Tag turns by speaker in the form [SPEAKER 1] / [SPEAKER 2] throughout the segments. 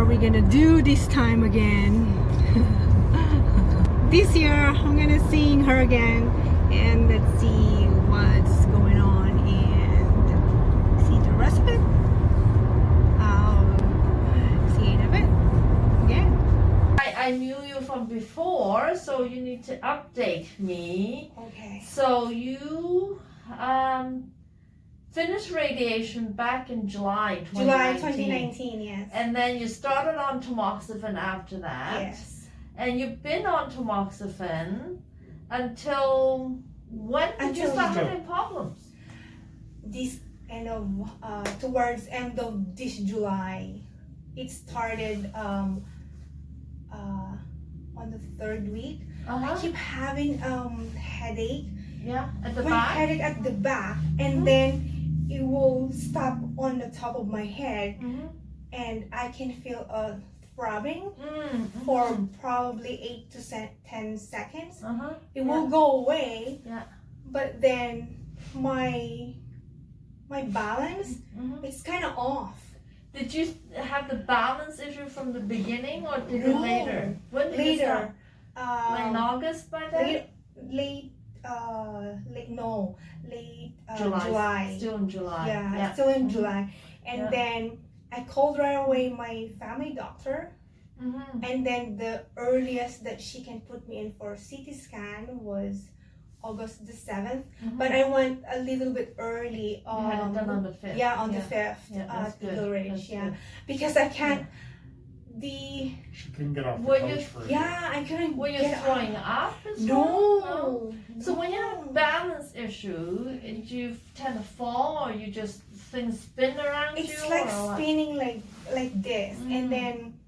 [SPEAKER 1] are we gonna do this time again? This year I'm gonna sing her again, and let's see what's going on and see the rest of it. I'll see it a bit again.
[SPEAKER 2] I knew you from before, so you need to update me.
[SPEAKER 1] Okay.
[SPEAKER 2] So you finished radiation back in July 2019.
[SPEAKER 1] July 2019, yes.
[SPEAKER 2] And then you started on tamoxifen after that.
[SPEAKER 1] Yes.
[SPEAKER 2] And you've been on tamoxifen until when did you start having problems?
[SPEAKER 1] This end of towards end of this July. It started on the third week. I keep having headache.
[SPEAKER 2] Yeah, at the
[SPEAKER 1] my
[SPEAKER 2] back?
[SPEAKER 1] headache at the back, and then it will stop on the top of my head, and I can feel a throbbing for probably 8 to 10 seconds. It will go away, but then my balance it's kind of off.
[SPEAKER 2] Did you have the balance issue from the beginning, or did it later? When did it start? Like in August by then?
[SPEAKER 1] Late
[SPEAKER 2] July. Still in July.
[SPEAKER 1] Yeah, still in July. And then I called right away my family doctor. And then the earliest that she can put me in for a CT scan was August the 7th. But I went a little bit early.
[SPEAKER 2] You had it done on the 5th.
[SPEAKER 1] Yeah, on the 5th. Eagle Ridge, because I can't.
[SPEAKER 3] She couldn't get off the
[SPEAKER 2] Were
[SPEAKER 3] couch
[SPEAKER 2] you-
[SPEAKER 3] for
[SPEAKER 1] I couldn't.
[SPEAKER 2] Were you throwing up as
[SPEAKER 1] No.
[SPEAKER 2] well? So when you have a balance issue, do you tend to fall, or you just things spin around you?
[SPEAKER 1] It's like
[SPEAKER 2] or what?
[SPEAKER 1] spinning like this, and then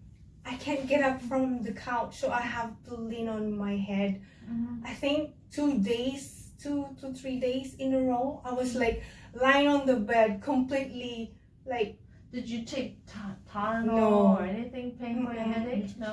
[SPEAKER 1] I can't get up from the couch, so I have to lean on my head. I think 2 to 3 days in a row, I was like lying on the bed completely like.
[SPEAKER 2] Did you take Tylenol
[SPEAKER 1] No.
[SPEAKER 2] or anything pain for your headache? No.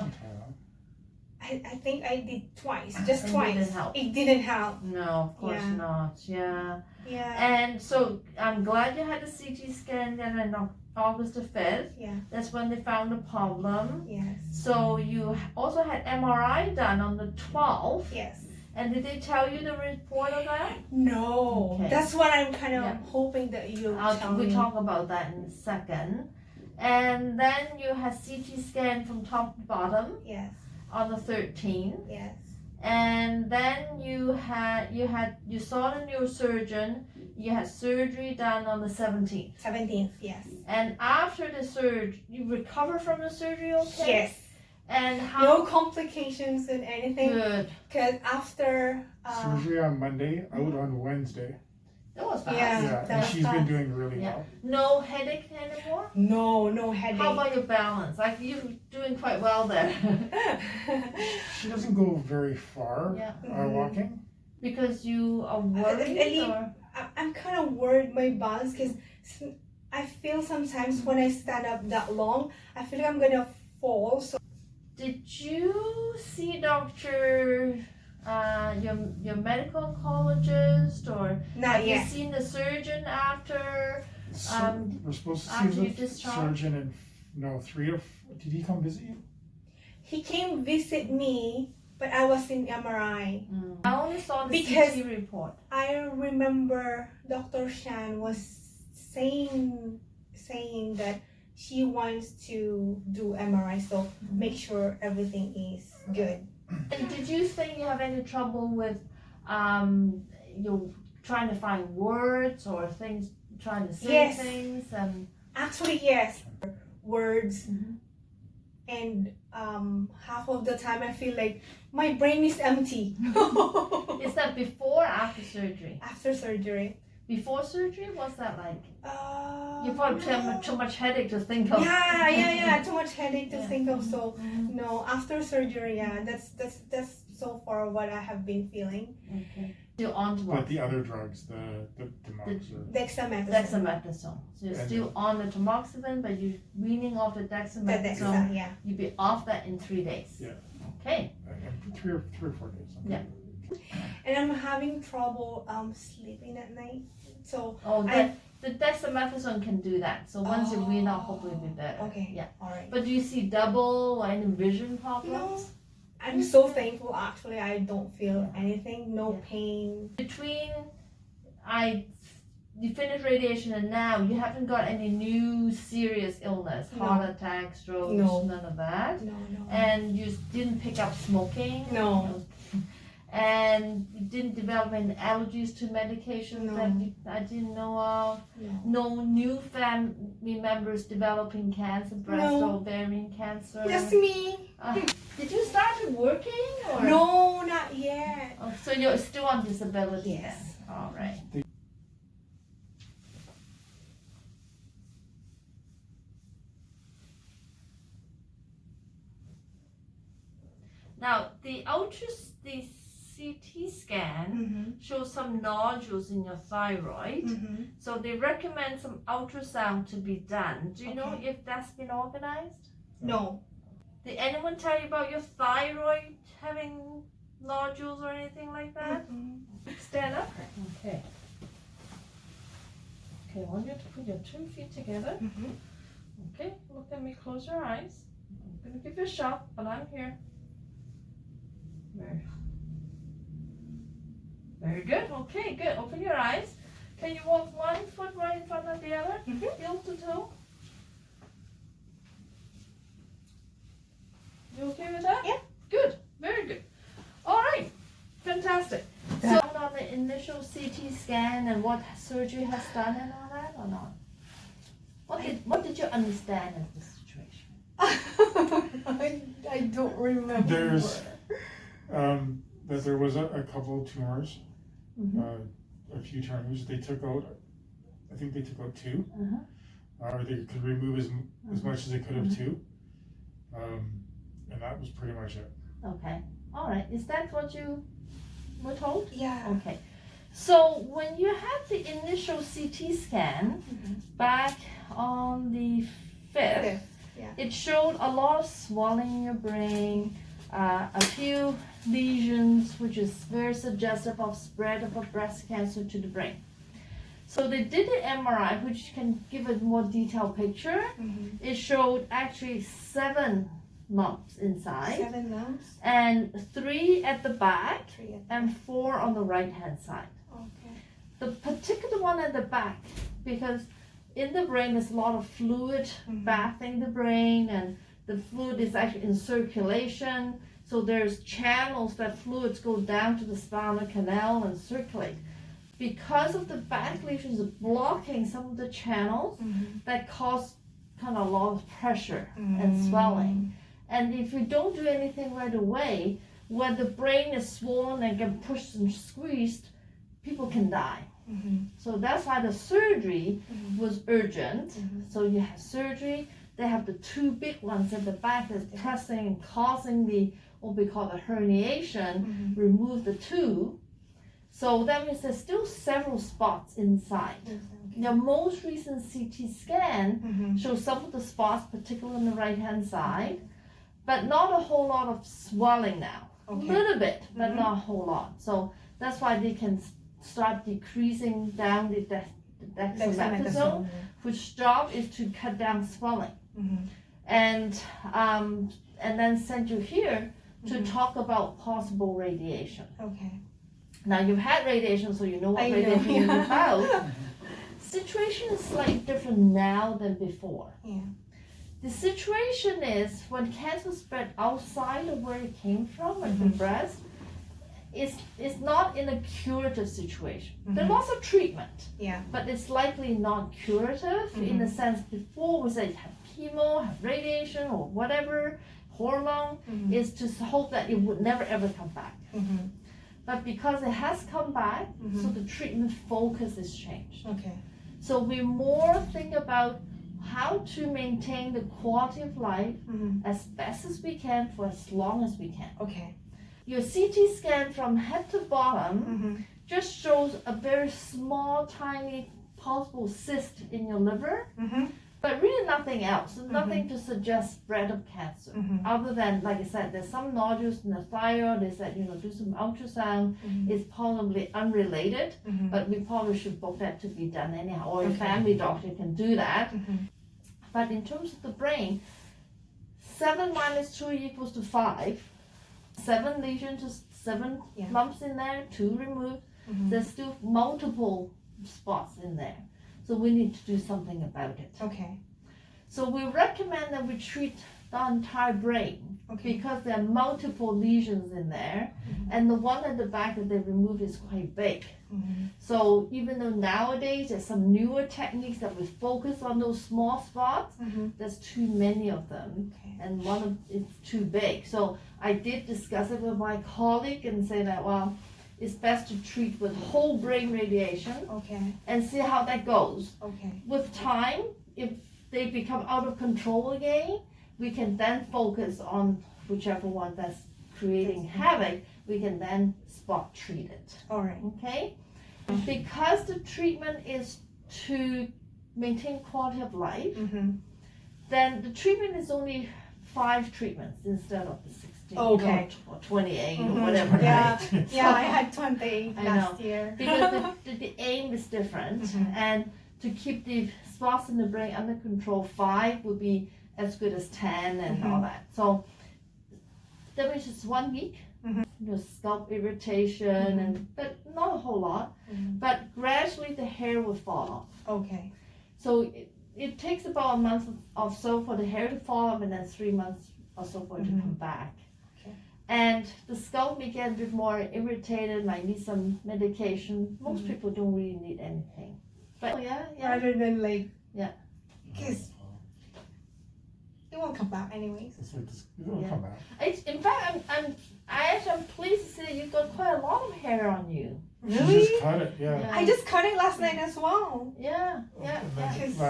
[SPEAKER 1] I think I did twice, just
[SPEAKER 2] And
[SPEAKER 1] twice.
[SPEAKER 2] it didn't help.
[SPEAKER 1] It didn't help.
[SPEAKER 2] No, of course
[SPEAKER 1] Yeah.
[SPEAKER 2] not. Yeah.
[SPEAKER 1] Yeah.
[SPEAKER 2] And so I'm glad you had the CT scan then on August the 5th.
[SPEAKER 1] Yeah.
[SPEAKER 2] That's when they found the problem.
[SPEAKER 1] Yes.
[SPEAKER 2] So you also had MRI done on the 12th.
[SPEAKER 1] Yes.
[SPEAKER 2] And did they tell you the report of that?
[SPEAKER 1] No.
[SPEAKER 2] Okay.
[SPEAKER 1] That's what I'm kind of hoping that you'll tell me.
[SPEAKER 2] We'll talk about that in a second. And then you had CT scan from top to bottom.
[SPEAKER 1] Yes.
[SPEAKER 2] On the 13th.
[SPEAKER 1] Yes.
[SPEAKER 2] And then you saw the neurosurgeon. You had surgery done on the 17th.
[SPEAKER 1] 17th. Yes.
[SPEAKER 2] And after the surgery, you recover from the surgery okay?
[SPEAKER 1] Yes.
[SPEAKER 2] And how?
[SPEAKER 1] No complications and anything.
[SPEAKER 2] Good.
[SPEAKER 1] Because after
[SPEAKER 3] surgery on Monday, out on Wednesday.
[SPEAKER 2] That was fast.
[SPEAKER 1] Yeah.
[SPEAKER 3] And she's been doing really well.
[SPEAKER 2] No headache anymore?
[SPEAKER 1] No headache.
[SPEAKER 2] How about your balance? Like you're doing quite well there.
[SPEAKER 3] She doesn't go very far walking.
[SPEAKER 2] Because you are worried? Or?
[SPEAKER 1] I'm kind of worried my balance, because I feel sometimes when I stand up that long, I feel like I'm gonna fall. So
[SPEAKER 2] did you see Dr. Your medical oncologist, or
[SPEAKER 1] not
[SPEAKER 2] have
[SPEAKER 1] yet.
[SPEAKER 2] you seen the surgeon after?
[SPEAKER 3] We're supposed to
[SPEAKER 2] after
[SPEAKER 3] see
[SPEAKER 2] you
[SPEAKER 3] the
[SPEAKER 2] discharge?
[SPEAKER 3] surgeon in did he come visit you?
[SPEAKER 1] He came visit me, but I was in MRI.
[SPEAKER 2] I only saw the
[SPEAKER 1] Because
[SPEAKER 2] CT report.
[SPEAKER 1] I remember Dr. Shan was saying that she wants to do MRI, so make sure everything is good.
[SPEAKER 2] And did you think you have any trouble with you trying to find words or things, trying to say things? And
[SPEAKER 1] Actually, yes, words. And half of the time I feel like my brain is empty.
[SPEAKER 2] is that before or after surgery?
[SPEAKER 1] After surgery.
[SPEAKER 2] Before surgery, what's that like? You
[SPEAKER 1] No.
[SPEAKER 2] probably have too much headache to think of.
[SPEAKER 1] Yeah, too much headache to think of. So no, after surgery, that's so far what I have been feeling.
[SPEAKER 2] Okay. Still on tamoxifen.
[SPEAKER 3] But the other drugs, the
[SPEAKER 1] Dexamethasone.
[SPEAKER 2] Dexamethasone. So you're still on the tamoxifen, but you're weaning off the dexamethasone. You'll be off that in 3 days.
[SPEAKER 3] Yeah.
[SPEAKER 2] Okay.
[SPEAKER 3] 3 or 4 days.
[SPEAKER 2] Yeah.
[SPEAKER 1] And I'm having trouble sleeping at night. So
[SPEAKER 2] The dexamethasone can do that. So once you wean out, hopefully it'll be better.
[SPEAKER 1] Okay.
[SPEAKER 2] Yeah.
[SPEAKER 1] All right.
[SPEAKER 2] But do you see double or any vision problems?
[SPEAKER 1] No. I'm so thankful. Actually, I don't feel anything. No
[SPEAKER 2] Yeah.
[SPEAKER 1] pain.
[SPEAKER 2] Between you finished radiation and now you haven't got any new serious illness,
[SPEAKER 1] No.
[SPEAKER 2] heart attack, strokes,
[SPEAKER 1] No.
[SPEAKER 2] none of that.
[SPEAKER 1] No.
[SPEAKER 2] And you didn't pick up smoking.
[SPEAKER 1] No.
[SPEAKER 2] And you didn't develop any allergies to medications
[SPEAKER 1] No.
[SPEAKER 2] that I didn't know of.
[SPEAKER 1] No.
[SPEAKER 2] No new family members developing cancer, breast
[SPEAKER 1] No.
[SPEAKER 2] or ovarian cancer.
[SPEAKER 1] Just me.
[SPEAKER 2] Did you start working or?
[SPEAKER 1] No, not yet.
[SPEAKER 2] Oh, so you're still on disability
[SPEAKER 1] Yes.
[SPEAKER 2] then? All right. Now the CT scan
[SPEAKER 1] Mm-hmm.
[SPEAKER 2] shows some nodules in your thyroid.
[SPEAKER 1] Mm-hmm.
[SPEAKER 2] So they recommend some ultrasound to be done. Do you know
[SPEAKER 1] Okay.
[SPEAKER 2] if that's been organized?
[SPEAKER 1] No.
[SPEAKER 2] Did anyone tell you about your thyroid having nodules or anything like that?
[SPEAKER 1] Mm-hmm.
[SPEAKER 2] Stand up. Okay. Okay, I want you to put your 2 feet together.
[SPEAKER 1] Mm-hmm.
[SPEAKER 2] Okay, look at me, close your eyes. I'm gonna give you a shot, but I'm here. Very good. Okay, good. Open your eyes. Can you walk 1 foot right in front of the other?
[SPEAKER 1] Mhm.
[SPEAKER 2] Heel to toe. You okay with that?
[SPEAKER 1] Yeah.
[SPEAKER 2] Good. Very good. All right. Fantastic. So on the initial CT scan and what surgery has done and all that or not? What did you understand of the situation?
[SPEAKER 1] I don't remember.
[SPEAKER 3] There's that there was a couple of tumors, a few tumors. They took out, I think they took out 2, or they could remove as much as they could have 2, and that was pretty much it.
[SPEAKER 2] Okay. All right. Is that what you were told?
[SPEAKER 1] Yeah.
[SPEAKER 2] Okay. So when you had the initial CT scan back on the 5th,
[SPEAKER 1] Fifth, yeah.
[SPEAKER 2] it showed a lot of swelling in your brain, a few lesions, which is very suggestive of spread of a breast cancer to the brain. So they did the MRI, which can give a more detailed picture.
[SPEAKER 1] Mm-hmm.
[SPEAKER 2] It showed actually 7 lumps inside,
[SPEAKER 1] 7 lumps.
[SPEAKER 2] and 3 at the back
[SPEAKER 1] 3 at
[SPEAKER 2] and 4 on the right hand side.
[SPEAKER 1] Okay.
[SPEAKER 2] The particular one at the back, because in the brain there's a lot of fluid bathing the brain, and the fluid is actually in circulation, so there's channels that fluids go down to the spinal canal and circulate. Because of the back lesions blocking some of the channels, that cause kind of a lot of pressure and swelling. And if you don't do anything right away, when the brain is swollen and get pushed and squeezed, people can die. So that's why the surgery was urgent. So you have surgery. They have the 2 big ones at the back that's pressing and causing the what we call the herniation. Remove the 2. So that means there's still several spots inside. The most recent CT scan shows some of the spots, particularly on the right hand side, but not a whole lot of swelling now. A little bit, but not a whole lot. So that's why they can start decreasing down the dexamethasone, which job is to cut down swelling. And then send you here to talk about possible radiation.
[SPEAKER 1] Okay.
[SPEAKER 2] Now you've had radiation, so you know what
[SPEAKER 1] I know,
[SPEAKER 2] radiation
[SPEAKER 1] yeah.
[SPEAKER 2] is about. Situation is slightly different now than before.
[SPEAKER 1] Yeah.
[SPEAKER 2] The situation is when cancer spread outside of where it came from, like the breast, it's not in a curative situation. There's lots of treatment,
[SPEAKER 1] Yeah.
[SPEAKER 2] but it's likely not curative in the sense before we say have chemo, have radiation, or whatever, hormone, is to hope that it would never ever come back. But because it has come back, so the treatment focus is changed.
[SPEAKER 1] Okay.
[SPEAKER 2] So we more think about how to maintain the quality of life as best as we can for as long as we can.
[SPEAKER 1] Okay.
[SPEAKER 2] Your CT scan from head to bottom just shows a very small, tiny, possible cyst in your liver, But really nothing else, nothing to suggest spread of cancer. Other than, like I said, there's some nodules in the thyroid. They said, do some ultrasound. It's probably unrelated, but we probably should book that to be done anyhow, or your family doctor can do that. But in terms of the brain, 7 minus 2 equals to 5. 7 lesions, just 7 lumps in there, 2 removed. There's still multiple spots in there. So we need to do something about it.
[SPEAKER 1] Okay.
[SPEAKER 2] So we recommend that we treat the entire brain because there are multiple lesions in there, and the one at the back that they removed is quite big. So even though nowadays there's some newer techniques that we focus on those small spots, there's too many of them, and one of it's too big. So I did discuss it with my colleague and say that, well, it's best to treat with whole brain radiation and see how that goes. With time, if they become out of control again, we can then focus on whichever one that's creating havoc. We can then spot treat it.
[SPEAKER 1] All right.
[SPEAKER 2] Okay? Because the treatment is to maintain quality of life, then the treatment is only 5 treatments instead of the 16 or 28 or whatever.
[SPEAKER 1] Yeah,
[SPEAKER 2] right?
[SPEAKER 1] yeah, I had 28
[SPEAKER 2] I
[SPEAKER 1] last year.
[SPEAKER 2] Because the aim is different, and to keep the spots in the brain under control, 5 would be as good as 10 and all that. So that means it's 1 week. Scalp irritation, but not a whole lot. But gradually the hair will fall off.
[SPEAKER 1] Okay.
[SPEAKER 2] So it takes about a month or so for the hair to fall off, and then 3 months or so for it to come back. And the scalp may get a bit more irritated, might need some medication. Most people don't really need anything. But
[SPEAKER 1] Rather than like,
[SPEAKER 2] because
[SPEAKER 1] it won't come back anyways.
[SPEAKER 3] It's like this, it will come back.
[SPEAKER 2] In fact, I'm pleased to say you've got quite a lot of hair on you.
[SPEAKER 1] Really?
[SPEAKER 3] She just cut it,
[SPEAKER 1] I just cut it last night as well.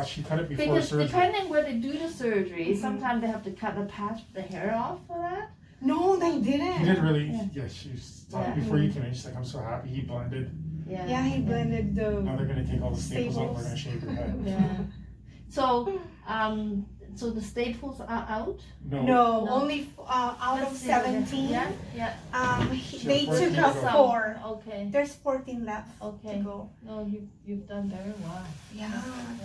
[SPEAKER 3] She cut it before
[SPEAKER 2] Because
[SPEAKER 3] surgery.
[SPEAKER 2] depending where they do the surgery, sometimes they have to cut the patch of the hair off for that.
[SPEAKER 1] No, they didn't.
[SPEAKER 3] He did really, she was talking before you came in, she's like, I'm so happy he blended.
[SPEAKER 1] Yeah, he blended the
[SPEAKER 3] Now they're gonna take all the staples out, we're gonna shave your head.
[SPEAKER 2] Yeah. So the staples are out?
[SPEAKER 1] No, only out of 17. They took out 4.
[SPEAKER 2] Okay.
[SPEAKER 1] There's 14 left to go.
[SPEAKER 2] No, you've done very well.
[SPEAKER 1] Yeah,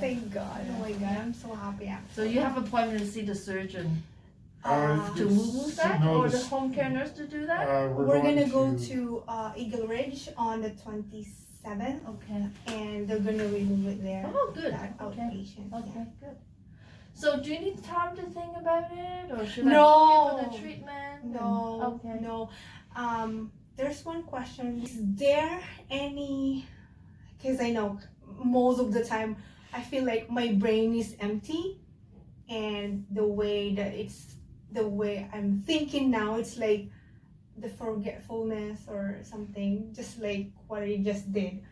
[SPEAKER 1] thank God. Oh my God, I'm so happy.
[SPEAKER 2] So you have an appointment to see the surgeon to
[SPEAKER 3] It's-
[SPEAKER 2] move that,
[SPEAKER 3] no,
[SPEAKER 2] or the
[SPEAKER 3] this-
[SPEAKER 2] home care nurse to do that?
[SPEAKER 1] We're gonna go to Eagle Ridge on the 27th,
[SPEAKER 2] Okay.
[SPEAKER 1] and they're gonna remove it there.
[SPEAKER 2] Oh, good.
[SPEAKER 1] That outpatient.
[SPEAKER 2] Okay, good. So do you need time to think about it, or should
[SPEAKER 1] No.
[SPEAKER 2] I give you the treatment?
[SPEAKER 1] No,
[SPEAKER 2] Okay.
[SPEAKER 1] no. There's one question. Is there any? Because I know most of the time I feel like my brain is empty, and the way I'm thinking now, it's like the forgetfulness or something, just like what I just did.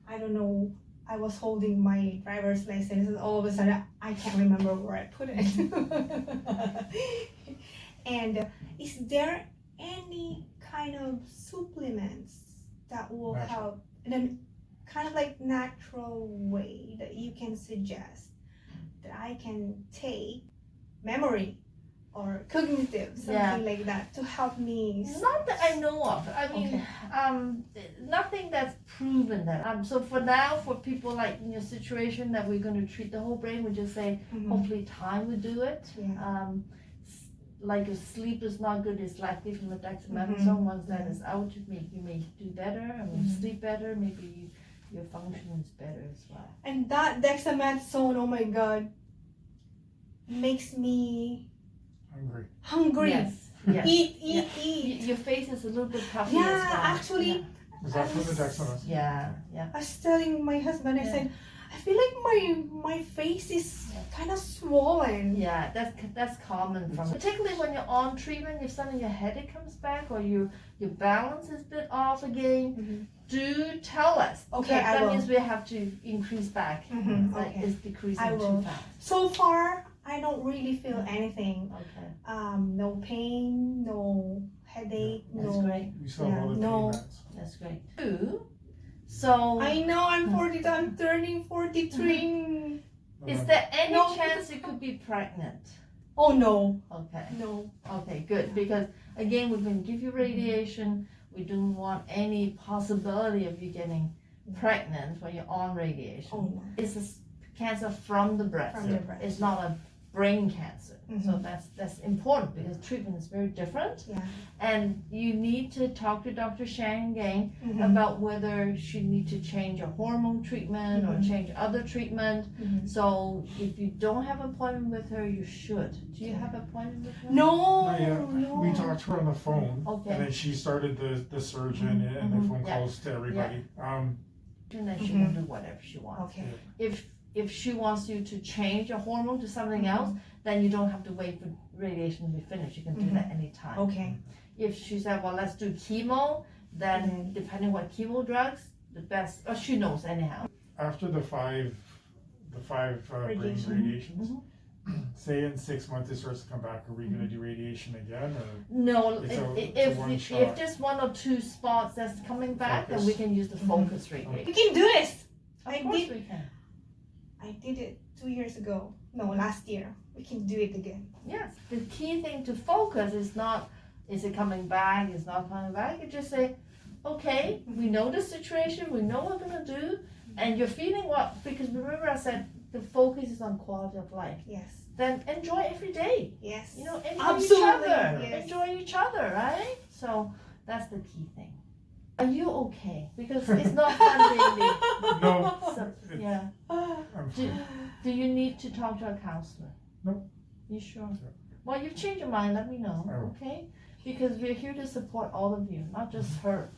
[SPEAKER 1] I don't know. I was holding my driver's license, and all of a sudden I can't remember where I put it. And is there any kind of supplements that will help in a kind of like natural way that you can suggest that I can take, memory or cognitive, something like that, to help me?
[SPEAKER 2] Not that I know of. I mean, nothing that's proven that. So for now, for people like in your situation that we're going to treat the whole brain, we just say hopefully time will do it. Like if sleep is not good, it's likely from the dexamethasone. Once that is out, you may do better, and when you sleep better, maybe your function is better as well.
[SPEAKER 1] And that dexamethasone, oh my God, makes me hungry.
[SPEAKER 2] Yes.
[SPEAKER 1] Eat.
[SPEAKER 2] Your face is a little bit puffy
[SPEAKER 1] Yeah,
[SPEAKER 2] as well.
[SPEAKER 1] actually,
[SPEAKER 3] Is that from the dexamethasone?
[SPEAKER 2] Yeah.
[SPEAKER 1] I was telling my husband, I said, I feel like my face is kind of swollen.
[SPEAKER 2] Yeah, that's common particularly when you're on treatment. If suddenly your headache comes back or your balance is a bit off again, do tell us.
[SPEAKER 1] Okay,
[SPEAKER 2] that means we have to increase back. That is decreasing too fast.
[SPEAKER 1] So far, I don't really feel anything.
[SPEAKER 2] Okay.
[SPEAKER 1] No pain, no headache,
[SPEAKER 2] That's great.
[SPEAKER 3] We still have all the pain meds.
[SPEAKER 2] That's great. 2. So
[SPEAKER 1] I know I'm 40. I'm turning 43.
[SPEAKER 2] Is there any
[SPEAKER 1] No.
[SPEAKER 2] chance you could be pregnant?
[SPEAKER 1] Oh no,
[SPEAKER 2] Okay.
[SPEAKER 1] no.
[SPEAKER 2] Okay, good. Because again, we're going to give you radiation. We don't want any possibility of you getting pregnant when you're on radiation.
[SPEAKER 1] Oh no.
[SPEAKER 2] It's a cancer from the breast.
[SPEAKER 1] From the breast.
[SPEAKER 2] It's not a brain cancer. So
[SPEAKER 1] Mhm.
[SPEAKER 2] that's important because treatment is very different.
[SPEAKER 1] Yeah.
[SPEAKER 2] And you need to talk to Dr. Shang again
[SPEAKER 1] Mhm.
[SPEAKER 2] about whether she need to change a hormone treatment or
[SPEAKER 1] Mhm.
[SPEAKER 2] change other treatment.
[SPEAKER 1] Mhm.
[SPEAKER 2] So if you don't have an appointment with her, you should. Do you have an appointment with her?
[SPEAKER 1] No,
[SPEAKER 3] Not yet.
[SPEAKER 1] no.
[SPEAKER 3] We talked to her on the phone,
[SPEAKER 2] Okay.
[SPEAKER 3] and then she started the surgeon and the phone
[SPEAKER 2] Yeah.
[SPEAKER 3] calls to everybody.
[SPEAKER 2] And then she
[SPEAKER 1] Mhm.
[SPEAKER 2] will do whatever she wants.
[SPEAKER 1] Okay.
[SPEAKER 2] If she wants you to change a hormone to something else, then you don't have to wait for radiation to be finished. You can do that anytime.
[SPEAKER 1] Okay.
[SPEAKER 2] If she said, well, let's do chemo, then depending what chemo drugs, the best, or she knows anyhow.
[SPEAKER 3] After the five brain
[SPEAKER 1] Radiation.
[SPEAKER 3] radiations, say in 6 months it starts to come back, are we going to do radiation again? Or
[SPEAKER 2] No,
[SPEAKER 3] It's a
[SPEAKER 2] if
[SPEAKER 3] one-shot.
[SPEAKER 2] there's one or two spots that's coming back, then we can use the focus radiation.
[SPEAKER 1] We can do this.
[SPEAKER 2] Of
[SPEAKER 1] I
[SPEAKER 2] course
[SPEAKER 1] did.
[SPEAKER 2] we can.
[SPEAKER 1] I did it 2 years ago. No, last year. We can do it again.
[SPEAKER 2] Yes. The key thing to focus is not, is it coming back, is not coming back. You just say, okay, we know the situation, we know what we're going to do, and you're feeling what, because remember I said the focus is on quality of life.
[SPEAKER 1] Yes.
[SPEAKER 2] Then enjoy every day.
[SPEAKER 1] Yes.
[SPEAKER 2] You know, enjoy
[SPEAKER 1] Absolutely,
[SPEAKER 2] each other.
[SPEAKER 1] yes.
[SPEAKER 2] Enjoy each other, right? So that's the key thing. Are you okay? Because it's not fun being
[SPEAKER 3] no,
[SPEAKER 2] so,
[SPEAKER 3] it's-
[SPEAKER 2] yeah.
[SPEAKER 3] I'm
[SPEAKER 2] Do,
[SPEAKER 3] fine.
[SPEAKER 2] do you need to talk to a counselor?
[SPEAKER 3] No.
[SPEAKER 2] You sure?
[SPEAKER 3] Yeah.
[SPEAKER 2] Well, you've changed your mind, let me know,
[SPEAKER 3] I will.
[SPEAKER 2] okay? Because we're here to support all of you, not just her.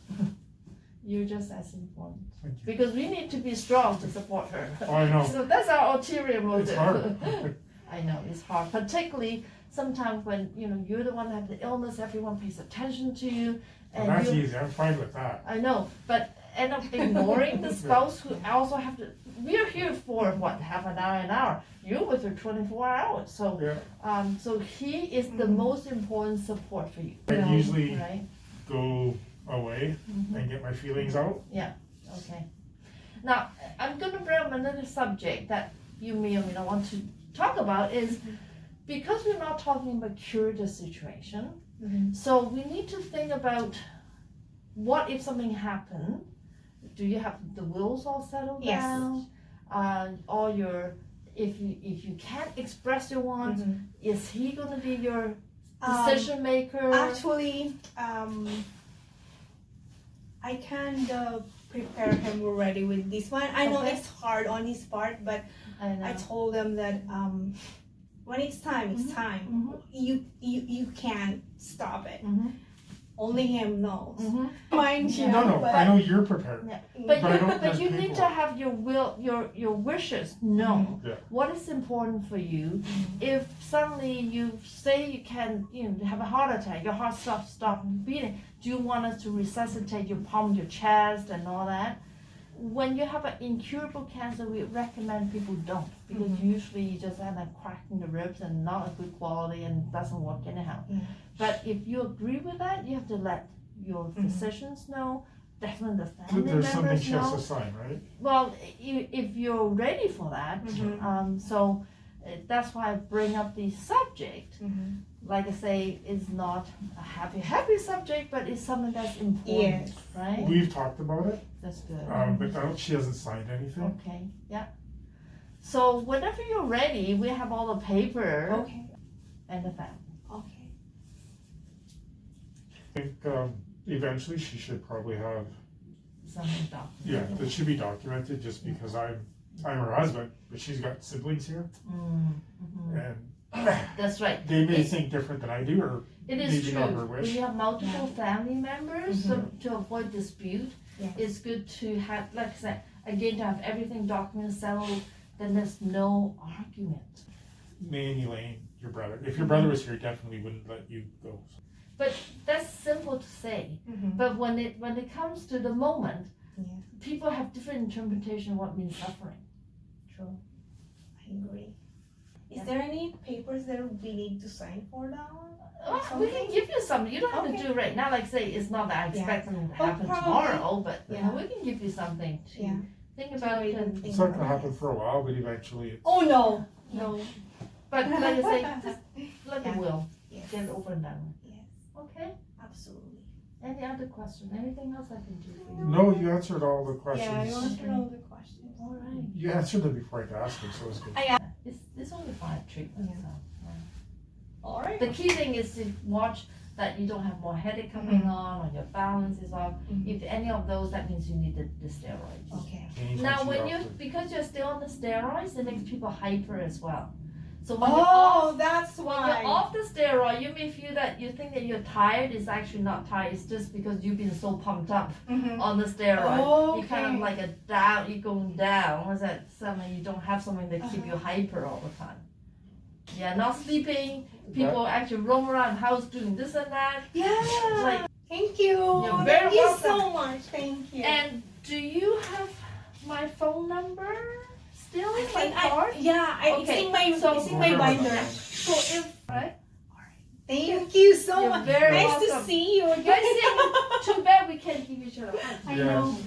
[SPEAKER 2] You're just as important.
[SPEAKER 3] Thank you.
[SPEAKER 2] Because we need to be strong to support her.
[SPEAKER 3] Oh, I know.
[SPEAKER 2] So that's our ulterior motive.
[SPEAKER 3] It's hard.
[SPEAKER 2] I know, it's hard, particularly sometimes when, you know, you're the one that have the illness, everyone pays attention to you.
[SPEAKER 3] Well, that's
[SPEAKER 2] you,
[SPEAKER 3] easy. I'm fine with that.
[SPEAKER 2] I know, but end up ignoring the spouse who also have to, we're here for what, half an hour. You're with her 24 hours. So,
[SPEAKER 3] Yeah.
[SPEAKER 2] so he is the most important support for you.
[SPEAKER 3] I usually
[SPEAKER 2] Right?
[SPEAKER 3] go away and get my feelings out.
[SPEAKER 2] Okay. Now, I'm going to bring up another subject that you may or may not want to talk about is because we're not talking about cure the situation, so we need to think about what if something happened. Do you have the wills all settled
[SPEAKER 1] Yes.
[SPEAKER 2] down? Or if you can't express your wants, is he going to be your decision maker?
[SPEAKER 1] Actually, I kind of prepare him already with this one. I know
[SPEAKER 2] Okay.
[SPEAKER 1] it's hard on his part, but
[SPEAKER 2] I know.
[SPEAKER 1] I told him that when it's time, it's time. You can't stop it. Only him knows. Mind you,
[SPEAKER 3] No,
[SPEAKER 1] but,
[SPEAKER 3] I know you're prepared.
[SPEAKER 2] But
[SPEAKER 3] But I don't
[SPEAKER 2] you
[SPEAKER 3] judge
[SPEAKER 2] need
[SPEAKER 3] people.
[SPEAKER 2] to have your will, your wishes known.
[SPEAKER 3] Yeah.
[SPEAKER 2] What is important for you? If suddenly you say you can, have a heart attack, your heart stop beating. Do you want us to resuscitate your palm, your chest, and all that? When you have an incurable cancer, we recommend people don't because usually you just end up cracking the ribs and not a good quality and doesn't work anyhow. But if you agree with that, you have to let your physicians know, definitely the family
[SPEAKER 3] There's something
[SPEAKER 2] members
[SPEAKER 3] she has
[SPEAKER 2] know.
[SPEAKER 3] to sign, right?
[SPEAKER 2] Well, if you're ready for that, so that's why I bring up the subject. Like I say, it's not a happy subject, but it's something that's important,
[SPEAKER 1] Yes.
[SPEAKER 2] right?
[SPEAKER 3] We've talked about it,
[SPEAKER 2] That's good.
[SPEAKER 3] but she hasn't signed anything.
[SPEAKER 2] Okay, yeah. So whenever you're ready, we have all the paper
[SPEAKER 1] Okay.
[SPEAKER 2] and the family.
[SPEAKER 1] Okay.
[SPEAKER 3] I think eventually she should probably have,
[SPEAKER 2] Something documented.
[SPEAKER 3] it should be documented just because I'm her husband, but she's got siblings here, and
[SPEAKER 2] That's right.
[SPEAKER 3] they may
[SPEAKER 2] It's-
[SPEAKER 3] think different than I do, or
[SPEAKER 2] It is
[SPEAKER 3] maybe not her
[SPEAKER 2] true. When
[SPEAKER 3] wish.
[SPEAKER 2] you have multiple family members, so to avoid dispute,
[SPEAKER 1] Yes.
[SPEAKER 2] it's good to have, like I said, again, to have everything documented, settled, then there's no argument.
[SPEAKER 3] Nanny Elaine, your brother. If your brother was here, he definitely wouldn't let you go.
[SPEAKER 2] But that's simple to say. But when it comes to the moment,
[SPEAKER 1] Yes.
[SPEAKER 2] people have different interpretation of what means suffering.
[SPEAKER 1] True. I agree. Is there any papers that we need to sign for that one?
[SPEAKER 2] Well, we can give you some. You don't have
[SPEAKER 1] Okay.
[SPEAKER 2] to do it right now. Like say, it's not that I expect something to
[SPEAKER 1] Oh,
[SPEAKER 2] happen
[SPEAKER 1] probably.
[SPEAKER 2] tomorrow, but
[SPEAKER 1] Yeah.
[SPEAKER 2] we can give you something to
[SPEAKER 1] Yeah.
[SPEAKER 2] Think about it.
[SPEAKER 3] It's not gonna happen for a while, but eventually it's...
[SPEAKER 1] Oh no, no.
[SPEAKER 2] But like I say, just let it will.
[SPEAKER 1] Yes.
[SPEAKER 2] Get it over and done with.
[SPEAKER 1] Yes,
[SPEAKER 2] Okay?
[SPEAKER 1] absolutely.
[SPEAKER 2] Any other question? Anything else I can do for you?
[SPEAKER 3] No, you answered all the
[SPEAKER 1] Yeah, you
[SPEAKER 3] questions.
[SPEAKER 1] answered all the questions.
[SPEAKER 2] All right.
[SPEAKER 3] You answered them before I asked them, so it's good.
[SPEAKER 2] It's only 5 treatments.
[SPEAKER 1] Yeah.
[SPEAKER 2] So,
[SPEAKER 1] All right.
[SPEAKER 2] the key thing is to watch that you don't have more headache coming on or your balance is off. If any of those, that means you need the steroids.
[SPEAKER 1] Okay.
[SPEAKER 2] Now,
[SPEAKER 3] Anytime
[SPEAKER 2] when
[SPEAKER 3] you
[SPEAKER 2] you,
[SPEAKER 3] have to-
[SPEAKER 2] because you're still on the steroids, it makes people hyper as well. So when
[SPEAKER 1] Oh, that's
[SPEAKER 2] you're off, when you're
[SPEAKER 1] why.
[SPEAKER 2] off the steroid, you may feel that you think that you're tired. It's actually not tired. It's just because you've been so pumped up
[SPEAKER 1] Mhm.
[SPEAKER 2] on the steroid.
[SPEAKER 1] Okay.
[SPEAKER 2] You kind of like a down, you're going down. Was that something you don't have something that keep you hyper all the time? Yeah, not sleeping. People actually roam around the house doing this and that.
[SPEAKER 1] Yeah.
[SPEAKER 2] Like,
[SPEAKER 1] Thank you.
[SPEAKER 2] You're very
[SPEAKER 1] Thank you
[SPEAKER 2] welcome.
[SPEAKER 1] so much. Thank you.
[SPEAKER 2] and do you have my phone number still?
[SPEAKER 1] I
[SPEAKER 2] My
[SPEAKER 1] think
[SPEAKER 2] card?
[SPEAKER 1] it's
[SPEAKER 2] Okay,
[SPEAKER 1] in my
[SPEAKER 2] so-
[SPEAKER 1] it's in my binder.
[SPEAKER 2] So if right,
[SPEAKER 1] Thank you so
[SPEAKER 2] You're
[SPEAKER 1] much.
[SPEAKER 2] very
[SPEAKER 1] Nice to
[SPEAKER 2] welcome.
[SPEAKER 1] see you again.
[SPEAKER 2] Guys, too bad we can't give each other hugs.
[SPEAKER 1] I
[SPEAKER 3] Yeah.
[SPEAKER 1] know.